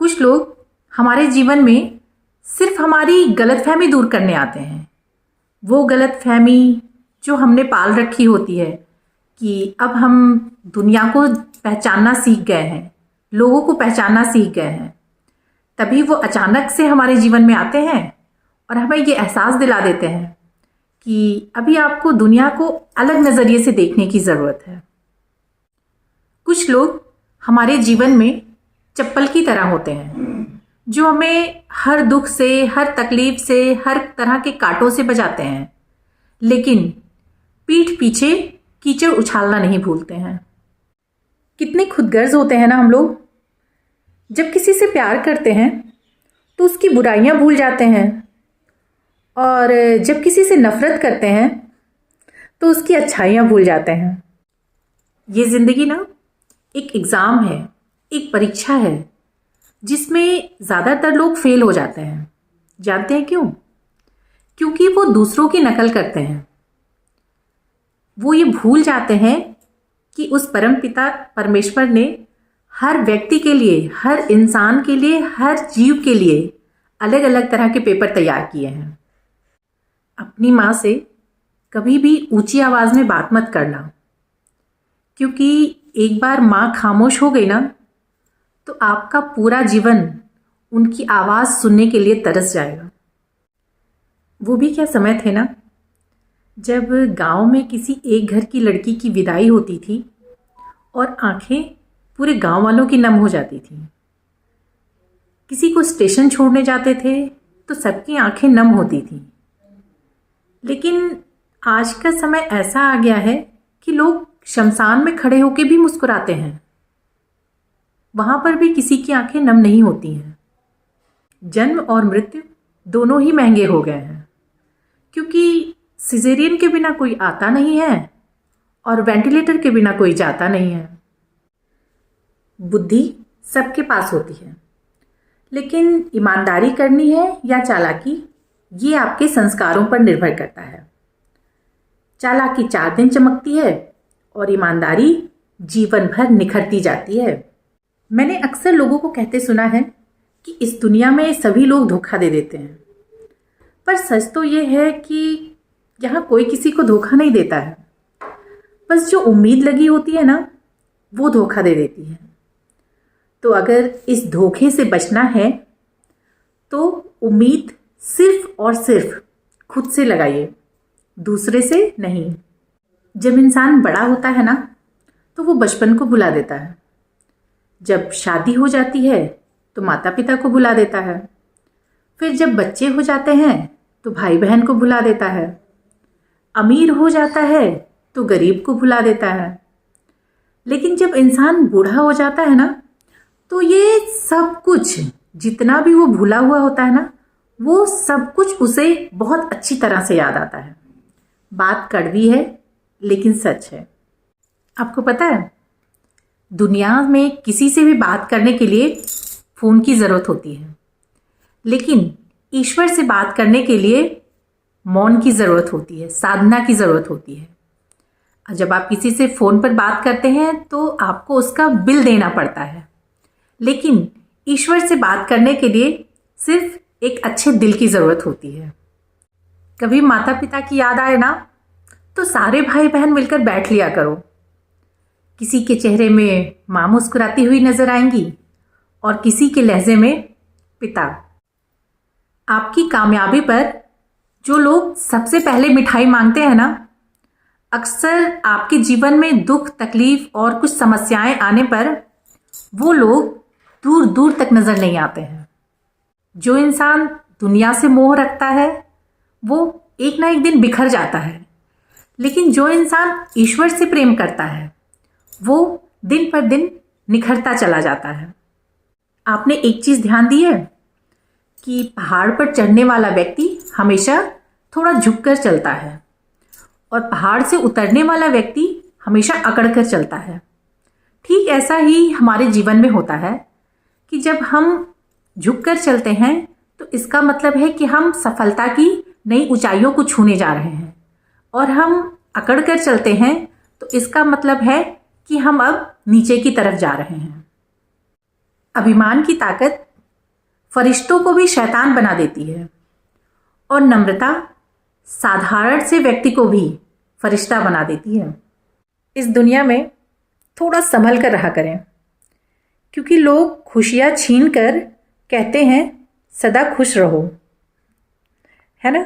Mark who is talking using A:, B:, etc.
A: कुछ लोग हमारे जीवन में सिर्फ हमारी गलतफहमी दूर करने आते हैं। वो गलतफहमी जो हमने पाल रखी होती है कि अब हम दुनिया को पहचानना सीख गए हैं, लोगों को पहचानना सीख गए हैं, तभी वो अचानक से हमारे जीवन में आते हैं और हमें ये एहसास दिला देते हैं कि अभी आपको दुनिया को अलग नज़रिए से देखने की ज़रूरत है। कुछ लोग हमारे जीवन में चप्पल की तरह होते हैं जो हमें हर दुख से, हर तकलीफ से, हर तरह के कांटों से बचाते हैं, लेकिन पीठ पीछे कीचड़ उछालना नहीं भूलते हैं। कितने खुदगर्ज होते हैं ना हम लोग। जब किसी से प्यार करते हैं तो उसकी बुराइयां भूल जाते हैं, और जब किसी से नफरत करते हैं तो उसकी अच्छाइयां भूल जाते हैं। ये ज़िंदगी ना एक एग्ज़ाम है, एक परीक्षा है जिसमें ज़्यादातर लोग फेल हो जाते हैं। जानते हैं क्यों? क्योंकि वो दूसरों की नकल करते हैं। वो ये भूल जाते हैं कि उस परमपिता परमेश्वर ने हर व्यक्ति के लिए, हर इंसान के लिए, हर जीव के लिए अलग अलग तरह के पेपर तैयार किए हैं। अपनी माँ से कभी भी ऊंची आवाज़ में बात मत करना, क्योंकि एक बार माँ खामोश हो गई ना तो आपका पूरा जीवन उनकी आवाज़ सुनने के लिए तरस जाएगा। वो भी क्या समय थे ना, जब गांव में किसी एक घर की लड़की की विदाई होती थी और आंखें पूरे गांव वालों की नम हो जाती थी। किसी को स्टेशन छोड़ने जाते थे तो सबकी आंखें नम होती थी। लेकिन आज का समय ऐसा आ गया है कि लोग शमशान में खड़े होकर भी मुस्कुराते हैं, वहां पर भी किसी की आंखें नम नहीं होती हैं। जन्म और मृत्यु दोनों ही महंगे हो गए हैं, क्योंकि सिजेरियन के बिना कोई आता नहीं है और वेंटिलेटर के बिना कोई जाता नहीं है। बुद्धि सबके पास होती है, लेकिन ईमानदारी करनी है या चालाकी, ये आपके संस्कारों पर निर्भर करता है। चालाकी 4 दिन चमकती है और ईमानदारी जीवन भर निखरती जाती है। मैंने अक्सर लोगों को कहते सुना है कि इस दुनिया में सभी लोग धोखा दे देते हैं, पर सच तो ये है कि यहाँ कोई किसी को धोखा नहीं देता है। बस जो उम्मीद लगी होती है ना, वो धोखा दे देती है। तो अगर इस धोखे से बचना है तो उम्मीद सिर्फ और सिर्फ खुद से लगाइए, दूसरे से नहीं। जब इंसान बड़ा होता है ना तो वो बचपन को भुला देता है। जब शादी हो जाती है तो माता पिता को भुला देता है। फिर जब बच्चे हो जाते हैं तो भाई बहन को भुला देता है। अमीर हो जाता है तो गरीब को भुला देता है। लेकिन जब इंसान बूढ़ा हो जाता है ना तो ये सब कुछ, जितना भी वो भूला हुआ होता है ना, वो सब कुछ उसे बहुत अच्छी तरह से याद आता है। बात कड़वी है लेकिन सच है। आपको पता है, दुनिया में किसी से भी बात करने के लिए फ़ोन की ज़रूरत होती है, लेकिन ईश्वर से बात करने के लिए मौन की ज़रूरत होती है, साधना की ज़रूरत होती है। जब आप किसी से फ़ोन पर बात करते हैं तो आपको उसका बिल देना पड़ता है, लेकिन ईश्वर से बात करने के लिए सिर्फ एक अच्छे दिल की ज़रूरत होती है। कभी माता पिता की याद आए ना तो सारे भाई बहन मिलकर बैठ लिया करो। किसी के चेहरे में माँ मुस्कुराती हुई नजर आएंगी और किसी के लहजे में पिता। आपकी कामयाबी पर जो लोग सबसे पहले मिठाई मांगते हैं ना, अक्सर आपके जीवन में दुख, तकलीफ और कुछ समस्याएं आने पर वो लोग दूर दूर तक नजर नहीं आते हैं। जो इंसान दुनिया से मोह रखता है वो एक ना एक दिन बिखर जाता है, लेकिन जो इंसान ईश्वर से प्रेम करता है वो दिन पर दिन निखरता चला जाता है। आपने एक चीज़ ध्यान दी है कि पहाड़ पर चढ़ने वाला व्यक्ति हमेशा थोड़ा झुककर चलता है और पहाड़ से उतरने वाला व्यक्ति हमेशा अकड़कर चलता है। ठीक ऐसा ही हमारे जीवन में होता है कि जब हम झुककर चलते हैं तो इसका मतलब है कि हम सफलता की नई ऊंचाइयों को छूने जा रहे हैं, और हम अकड़कर चलते हैं तो इसका मतलब है कि हम अब नीचे की तरफ जा रहे हैं। अभिमान की ताकत फरिश्तों को भी शैतान बना देती है। और नम्रता साधारण से व्यक्ति को भी फरिश्ता बना देती है। इस दुनिया में थोड़ा संभल कर रहा करें, क्योंकि लोग खुशियाँ छीन कर कहते हैं सदा खुश रहो, है ना।